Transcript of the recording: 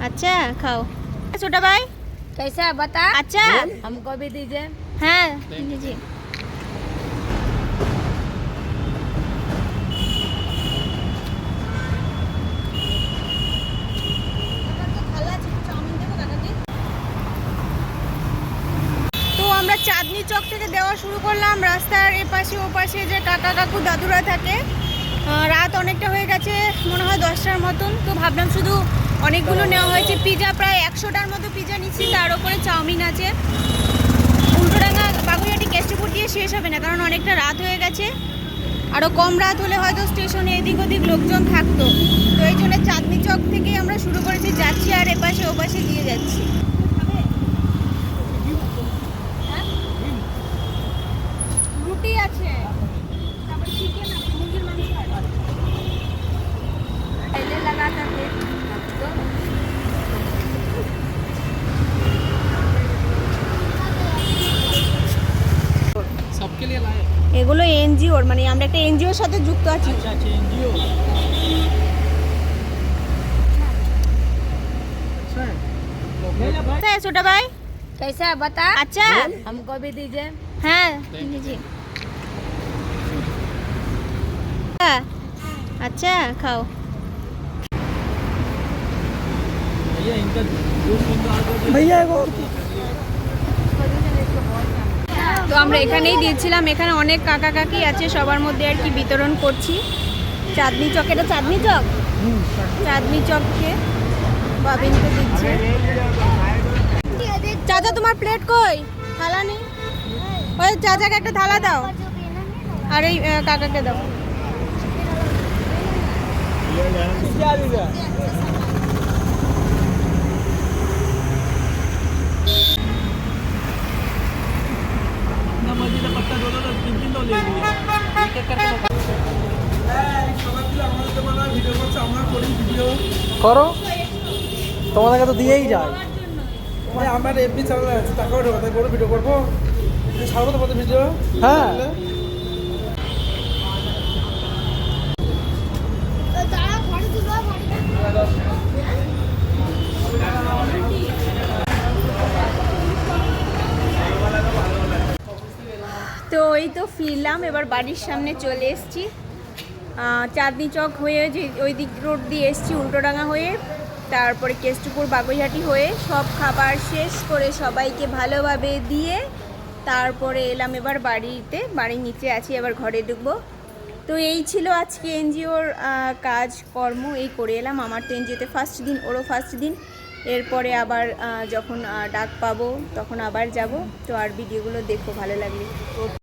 अच्छा खाओ। छोटा भाई कैसा है बता। अच्छा हमको भी दीजिए। हाँ लीजिए। তো আমরা চাঁদনি চক থেকে দেওয়া শুরু করলাম। রাস্তার এপাশে ওপাশে যে কাকা কাকু দাদুরা থাকে। রাত অনেকটা হয়ে গেছে, মনে হয় 10টার মতন। তো ভাবলাম শুধু অনেকগুলো নেওয়া হয়েছে পিজা, প্রায় 100টার মতো পিজা নিচ্ছি, তার উপরে চাউমিন আছে। উল্টোডাঙ্গা বাগুইহাটি কেষ্টপুর দিয়ে শেষ হবে না, কারণ অনেকটা রাত হয়ে গেছে। আরও কম রাত হলে হয়তো স্টেশনে এদিক ওদিক লোকজন থাকতো। তো এই জন্য চাঁদনি চক থেকে আমরা শুরু করেছি, যাচ্ছি আর এপাশে ওপাশে দিয়ে যাচ্ছি। রুটি আছে, তারপরে চিকেন আছে, মুরগির মাংস আছে। पहले लगा करके तो सबके लिए लाए। এগুলো এনজিওর, মানে আমরা একটা এনজিওর সাথে যুক্ত আছি। अच्छा अच्छा एनजीओ अच्छा है। হ্যাঁ ছোটা ভাই कैसा है बता। अच्छा हमको भी दीजिए। হ্যাঁ लीजिए। अच्छा खाओ। भैया इनका जूस भैया को তো আমরা এখানেই দিয়েছিলাম, এখানে অনেক কাকা কাকি আছে, সবার মধ্যে আর কি বিতরণ করছি। চাঁদনি চক, এটা চাঁদনি চক, চাঁদনি চককে বাবিনকে দিচ্ছে। চাচা তোমার প্লেট কই? থালা নেই? ওই চাচাকে একটা থালা দাও, আর এই কাকাকে দাও। मर्जी का पत्ता दो दो तीन तीन दो ले लीजिए एक एक करके করো, তোমাদেরকে তো দিয়েই যায়। আমার এমনি চ্যানেল আছে, টাকা ওঠে কথা করে ভিডিও করবো, ছাড়বো তোমাদের ভিডিও। হ্যাঁ তো এই তো ফিরলাম, এবার বাড়ির সামনে চলে এসেছি। চাঁদনি চক হয়ে যে ওই দিক রোড দিয়ে এসেছি, উল্টোডাঙ্গা হয়ে, তারপরে কেষ্টপুর বাগুইহাটি হয়ে সব খাবার শেষ করে সবাইকে ভালোভাবে দিয়ে তারপরে এলাম এবার বাড়িতে। বাড়ির নিচে আছি, এবার ঘরে ঢুকবো। তো এই ছিল আজকে এনজিওর কাজকর্ম, এই করে এলাম। আমার তো এনজিওতে ফার্স্ট দিন, ওরও ফার্স্ট দিন। এরপরে আবার যখন ডাক পাবো তখন আবার যাব। তো আর ভিডিওগুলো দেখো, ভালো লাগলে।